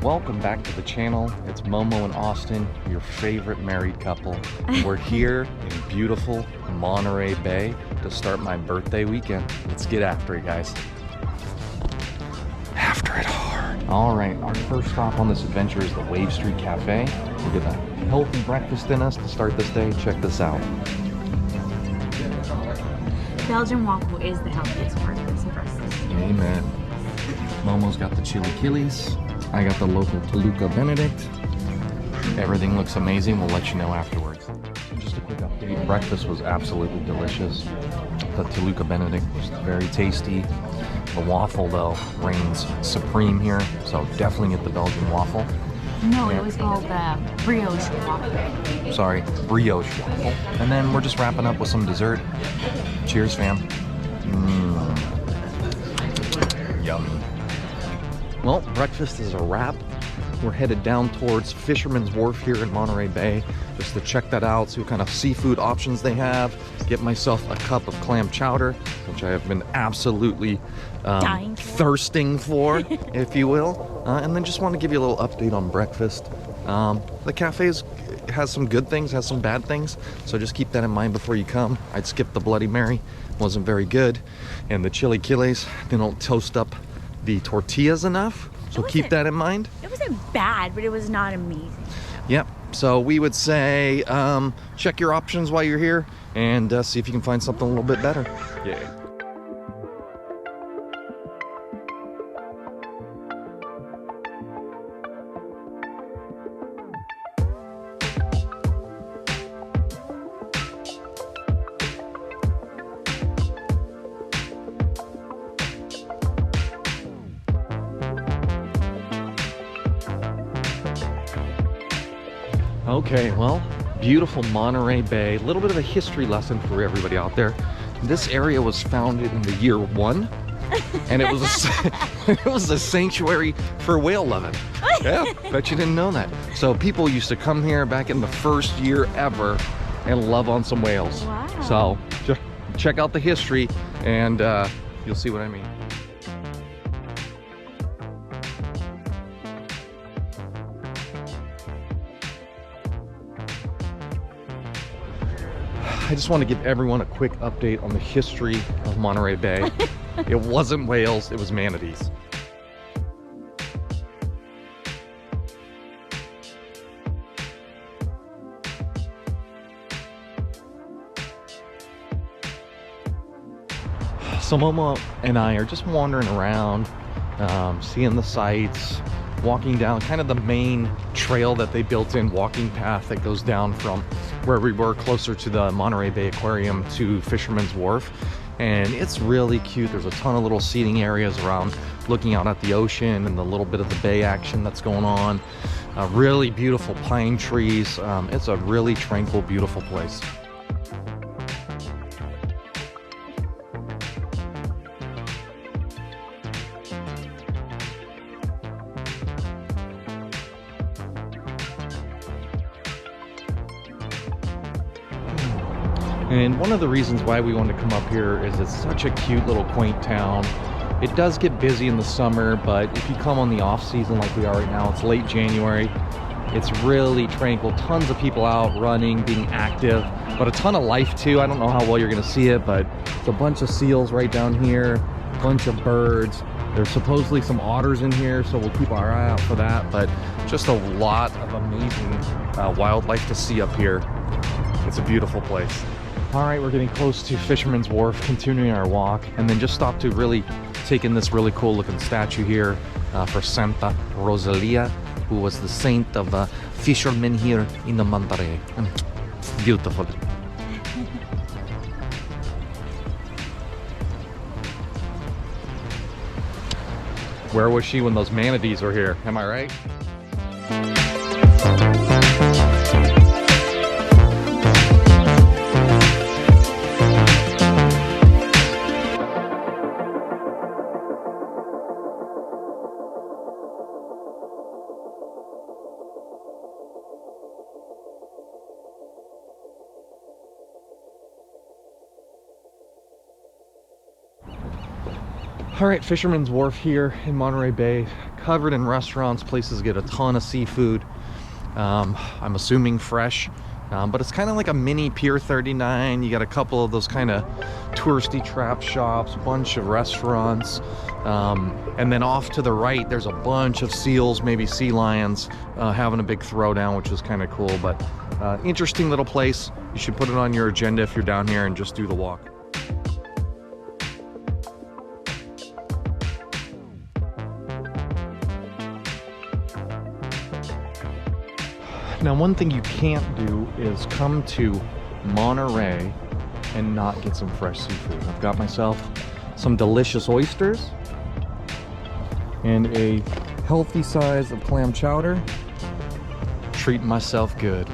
welcome back to the channel. It's Momo and Austin, your favorite married couple. We're here in beautiful Monterey Bay to start my birthday weekend. Let's get after it, guys. After it hard. All right, our first stop on this adventure is the Wave Street Cafe. We'll get a healthy breakfast in us to start this day. Check this out. Belgian waffle is the healthiest part of this breakfast. Amen. Momo's got the chili Achilles. I got the local Toluca Benedict. Everything looks amazing. We'll let you know afterwards. Just a quick update. Breakfast was absolutely delicious. The Toluca Benedict was very tasty. The waffle, though, reigns supreme here. So definitely get the Belgian waffle. No, it was called the brioche waffle. Sorry, brioche waffle. And then we're just wrapping up with some dessert. Cheers, fam. Yummy. Well, breakfast is a wrap. We're headed down towards Fisherman's Wharf here in Monterey Bay just to check that out, see what kind of seafood options they have, get myself a cup of clam chowder, which I have been absolutely thirsting for, if you will. And then just want to give you a little update on breakfast. The cafe has some good things, has some bad things, so just keep that in mind before you come. I'd skip the Bloody Mary, wasn't very good, and the chili Achilles, they don't toast up the tortillas enough, so keep that in mind. It wasn't bad, but it was not amazing. Yep, so we would say check your options while you're here and see if you can find something a little bit better. Yeah. Okay, well, beautiful Monterey Bay. A little bit of a history lesson for everybody out there. This area was founded in the year 1, and it was a sanctuary for whale loving. Yeah, bet you didn't know that. So people used to come here back in the first year ever and love on some whales. Wow. So just check out the history, and you'll see what I mean. I just want to give everyone a quick update on the history of Monterey Bay. It wasn't whales, it was manatees. So Momo and I are just wandering around, seeing the sights, walking down kind of the main trail that they built in, walking path that goes down from where we were closer to the Monterey Bay Aquarium to Fisherman's Wharf. And it's really cute. There's a ton of little seating areas around, looking out at the ocean and the little bit of the bay action that's going on. Really beautiful pine trees. It's a really tranquil, beautiful place. And one of the reasons why we wanted to come up here is it's such a cute little quaint town. It does get busy in the summer, but if you come on the off season like we are right now, it's late January, it's really tranquil. Tons of people out running, being active, but a ton of life too. I don't know how well you're gonna see it, but it's a bunch of seals right down here, a bunch of birds. There's supposedly some otters in here, so we'll keep our eye out for that, but just a lot of amazing wildlife to see up here. It's a beautiful place. All right, we're getting close to Fisherman's Wharf, continuing our walk, and then just stop to really take in this really cool looking statue here for Santa Rosalia, who was the saint of fishermen here in the Monterey. Beautiful. Where was she when those manatees were here? Am I right? All right, Fisherman's Wharf here in Monterey Bay. covered in restaurants. Places get a ton of seafood. I'm assuming fresh. But it's kind of like a mini Pier 39. You got a couple of those kind of touristy trap shops, bunch of restaurants. And then off to the right, there's a bunch of seals, maybe sea lions, having a big throwdown, which is kind of cool. But interesting little place. You should put it on your agenda if you're down here and just do the walk. Now, one thing you can't do is come to Monterey and not get some fresh seafood. I've got myself some delicious oysters and a healthy size of clam chowder. Treating myself good.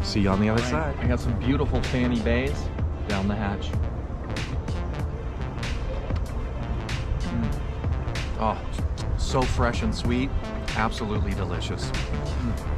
See you on the other side. I got some beautiful fanny bays down the hatch. Oh, so fresh and sweet. Absolutely delicious.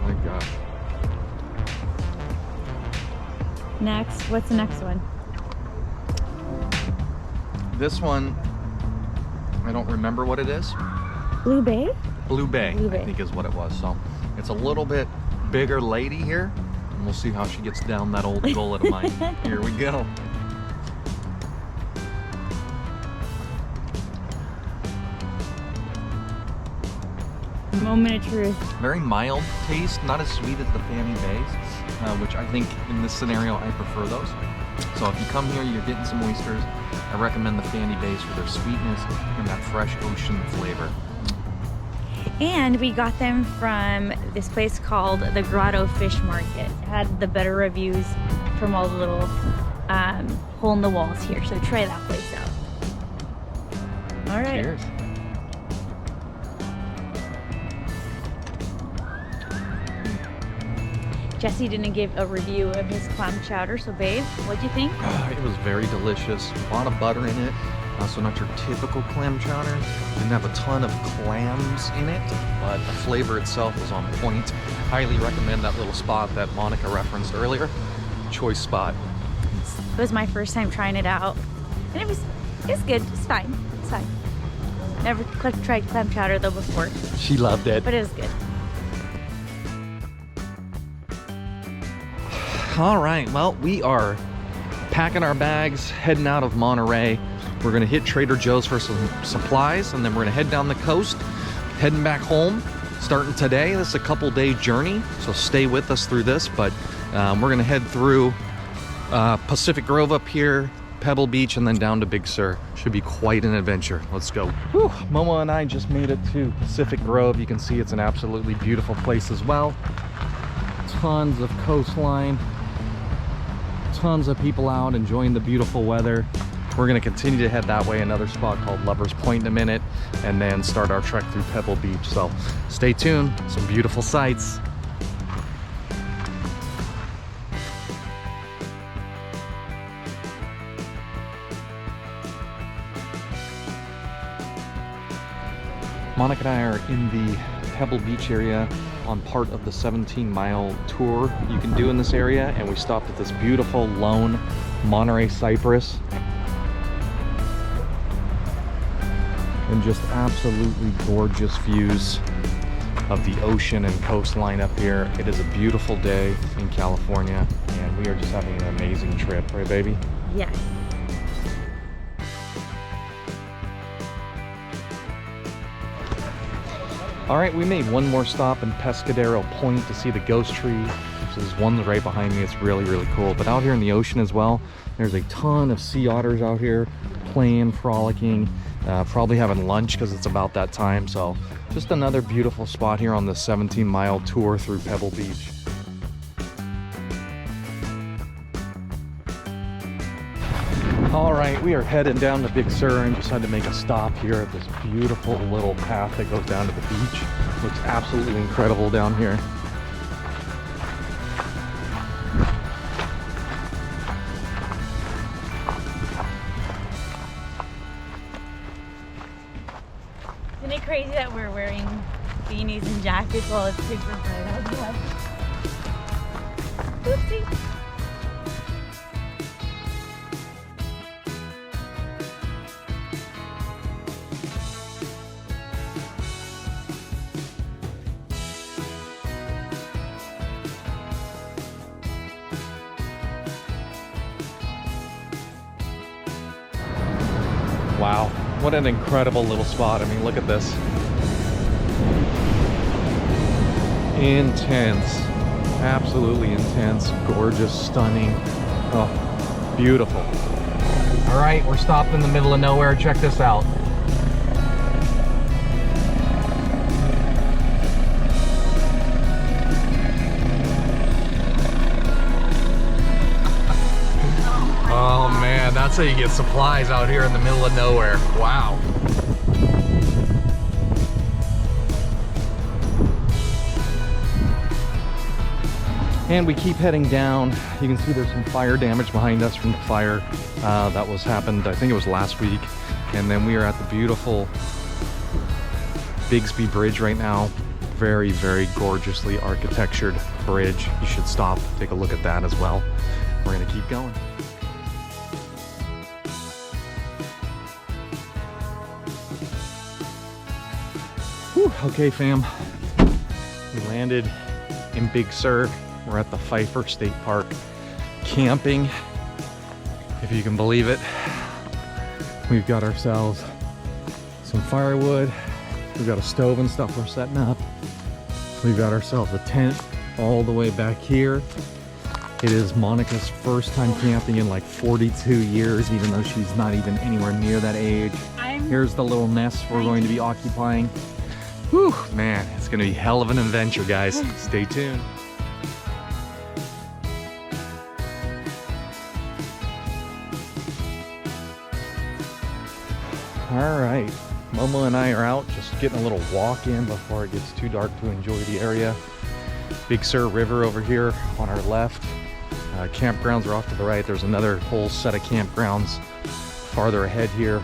My gosh. Next, what's the next one? This one, I don't remember what it is. Blue Bay? Blue Bay, Blue Bay. I think is what it was. So it's a little bit bigger lady here, and we'll see how she gets down that old gullet of mine. Here we go. Moment of truth. Very mild taste, not as sweet as the Fanny Bays, which I think in this scenario I prefer those. So if you come here, you're getting some oysters. I recommend the Fanny Bays for their sweetness and that fresh ocean flavor. And we got them from this place called the Grotto Fish Market. It had the better reviews from all the little hole in the walls here. So try that place out. All right. Cheers. Jesse didn't give a review of his clam chowder, so babe, what'd you think? It was very delicious. A lot of butter in it. So not your typical clam chowder. Didn't have a ton of clams in it, but the flavor itself was on point. Highly recommend that little spot that Monica referenced earlier. Choice spot. It was my first time trying it out, and it's good. It's fine. It's fine. Never tried clam chowder though before, She loved it. but it was good. All right, well, we are packing our bags, heading out of Monterey. We're gonna hit Trader Joe's for some supplies, and then we're gonna head down the coast, heading back home, starting today. This is a couple-day journey, so stay with us through this, but we're gonna head through Pacific Grove up here, Pebble Beach, and then down to Big Sur. Should be quite an adventure. Let's go. Whew. Momo and I just made it to Pacific Grove. You can see it's an absolutely beautiful place as well. Tons of coastline. Tons of people out enjoying the beautiful weather. We're going to continue to head that way, another spot called Lover's Point in a minute, and then start our trek through Pebble Beach. So stay tuned, some beautiful sights. Monica and I are in the Pebble Beach area on part of the 17-mile tour you can do in this area, and we stopped at this beautiful lone Monterey cypress, and just absolutely gorgeous views of the ocean and coastline up here. It is a beautiful day in California, and we are just having an amazing trip, right baby? Yes. All right, we made one more stop in Pescadero Point to see the ghost tree, which is one right behind me. It's really, really cool. But out here in the ocean as well, there's a ton of sea otters out here playing, frolicking, probably having lunch because it's about that time. So just another beautiful spot here on the 17-mile tour through Pebble Beach. All right, we are headed down to Big Sur and decided to make a stop here at this beautiful little path that goes down to the beach. Looks absolutely incredible down here. Isn't it crazy that we're wearing beanies and jackets while it's super bright outside? Oopsie. Wow, what an incredible little spot. I mean, look at this. Intense, absolutely intense, gorgeous, stunning. Oh, beautiful. All right, we're stopped in the middle of nowhere. Check this out. Oh man, that's how you get supplies out here in the middle of nowhere. Wow. And we keep heading down. You can see there's some fire damage behind us from the fire that happened, I think it was last week. And then we are at the beautiful Bixby Bridge right now. Very, very gorgeously architectured bridge. You should stop, take a look at that as well. We're gonna keep going. Whew, okay fam, we landed in Big Sur. We're at the Pfeiffer State Park camping, if you can believe it. We've got ourselves some firewood. We've got a stove and stuff we're setting up. We've got ourselves a tent all the way back here. It is Monica's first time camping in like 42 years, even though she's not even anywhere near that age. Here's the little nest we're going to be occupying. Whew, man, it's gonna be hell of an adventure, guys. Stay tuned. All right, Momo and I are out just getting a little walk in before it gets too dark to enjoy the area. Big Sur River over here on our left. Campgrounds are off to the right. There's another whole set of campgrounds farther ahead here.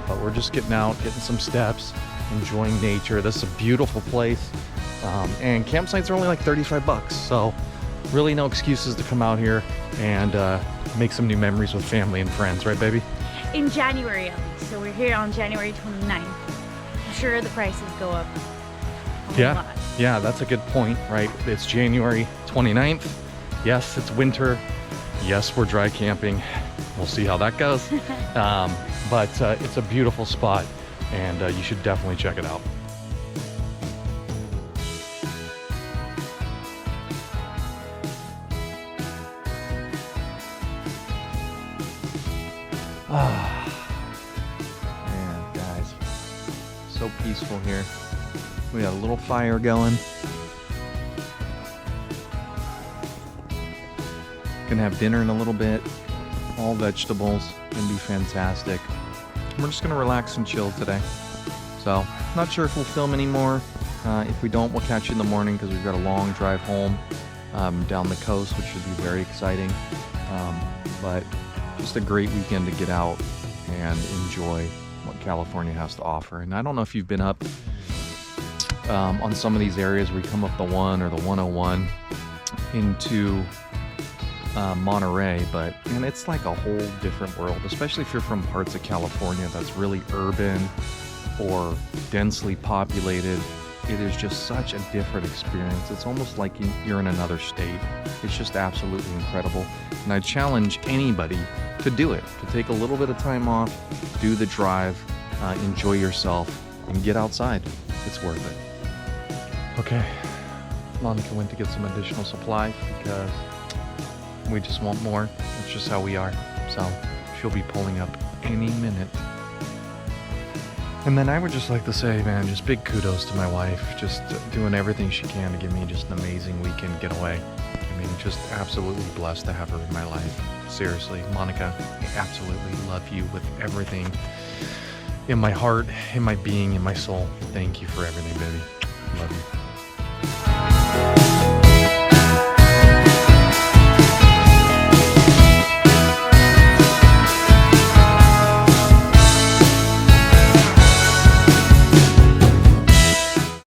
But we're just getting out, getting some steps, enjoying nature. This is a beautiful place. And campsites are only like 35 bucks. So really no excuses to come out here and make some new memories with family and friends, right baby? In January at least. So we're here on January 29th. I'm sure the prices go up a lot. Yeah, that's a good point, right? It's January 29th. Yes, it's winter. Yes, we're dry camping. We'll see how that goes. But it's a beautiful spot and you should definitely check it out. Man, guys, so peaceful here. We got a little fire going. Gonna have dinner in a little bit. All vegetables, gonna be fantastic. We're just gonna relax and chill today. So, not sure if we'll film anymore. If we don't, we'll catch you in the morning because we've got a long drive home down the coast, which should be very exciting. But just a great weekend to get out and enjoy what California has to offer. And I don't know if you've been up on some of these areas where you come up the 1 or the 101 into Monterey, but man, it's like a whole different world, especially if you're from parts of California that's really urban or densely populated. It is just such a different experience. It's almost like you're in another state. It's just absolutely incredible. And I challenge anybody to do it, to take a little bit of time off, do the drive, enjoy yourself, and get outside. It's worth it. Okay, Monica went to get some additional supplies because we just want more. It's just how we are. So she'll be pulling up any minute. And then I would just like to say, man, just big kudos to my wife, just doing everything she can to give me just an amazing weekend getaway. I mean, just absolutely blessed to have her in my life. Seriously, Monica, I absolutely love you with everything in my heart, in my being, in my soul. Thank you for everything, baby. Love you.